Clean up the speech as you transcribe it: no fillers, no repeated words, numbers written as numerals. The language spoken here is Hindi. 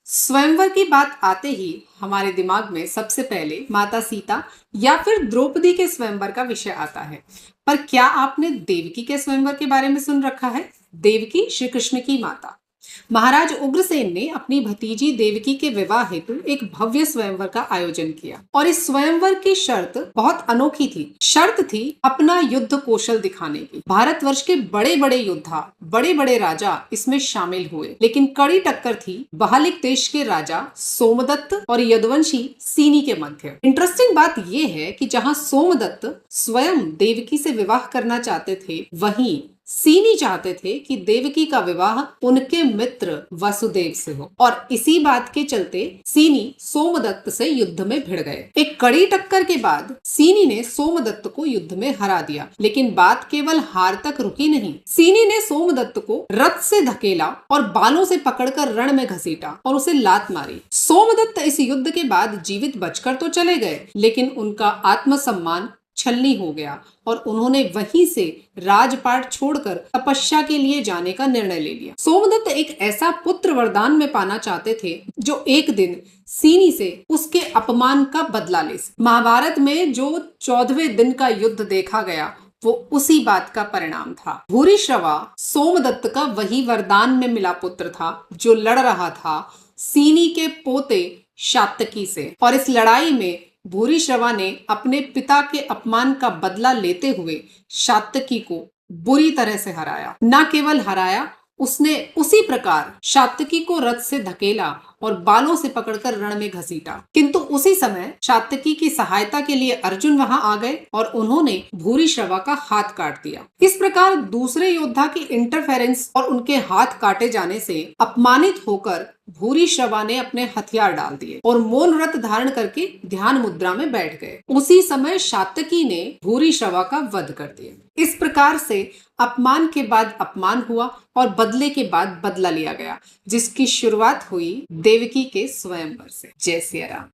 स्वयंवर की बात आते ही हमारे दिमाग में सबसे पहले माता सीता या फिर द्रौपदी के स्वयंवर का विषय आता है। पर क्या आपने देवकी के स्वयंवर के बारे में सुन रखा है? देवकी श्री कृष्ण की माता। महाराज उग्रसेन ने अपनी भतीजी देवकी के विवाह हेतु एक भव्य स्वयंवर का आयोजन किया और इस स्वयंवर की शर्त बहुत अनोखी थी। शर्त थी अपना युद्ध कौशल दिखाने की। भारतवर्ष के बड़े बड़े योद्धा, बड़े बड़े राजा इसमें शामिल हुए, लेकिन कड़ी टक्कर थी बहालिक देश के राजा सोमदत्त और यदुवंशी सीनी के मध्य। इंटरेस्टिंग बात यह है कि जहां सोमदत्त स्वयं देवकी से विवाह करना चाहते थे, वहीं सीनी चाहते थे कि देवकी का विवाह उनके मित्र वसुदेव से हो और इसी बात के चलते सीनी सोमदत्त से युद्ध में भिड़ गए। एक कड़ी टक्कर के बाद सीनी ने सोमदत्त को युद्ध में हरा दिया, लेकिन बात केवल हार तक रुकी नहीं। सीनी ने सोमदत्त को रथ से धकेला और बालों से पकड़कर रण में घसीटा और उसे लात मारी। सोमदत्त इस युद्ध के बाद जीवित बचकर तो चले गए, लेकिन उनका आत्मसम्मान छलनी हो गया और उन्होंने वहीं से राजपाट छोड़कर तपस्या के लिए जाने का निर्णय ले लिया। सोमदत्त एक ऐसा पुत्र वरदान में पाना चाहते थे जो एक दिन सीनी से उसके अपमान का बदला ले सके। महाभारत में जो 14वें दिन का युद्ध देखा गया वो उसी बात का परिणाम था। भूरिश्रवा सोमदत्त का वही वरदान में मिला पुत्र था जो लड़ रहा था सीनी के पोते शातकी से, और इस लड़ाई में भूरिश्रवा ने अपने पिता के अपमान का बदला लेते हुए शातकी को बुरी तरह से हराया। न केवल हराया, उसने उसी प्रकार शातकी को रथ से धकेला और बालों से पकड़कर रण में घसीटा। किंतु उसी समय शातकी की सहायता के लिए अर्जुन वहां आ गए और उन्होंने भूरिश्रवा का हाथ काट दिया। इस प्रकार दूसरे योद्धा की इंटरफेरेंस और उनके हाथ काटे जाने से अपमानित होकर भूरिश्रवा ने अपने हथियार डाल दिए और मौन व्रत धारण करके ध्यान मुद्रा में बैठ गए। उसी समय शातकी ने भूरिश्रवा का वध कर दिया। इस प्रकार से अपमान के बाद अपमान हुआ और बदले के बाद बदला लिया गया, जिसकी शुरुआत हुई देवकी के स्वयंवर से। जय सिया राम।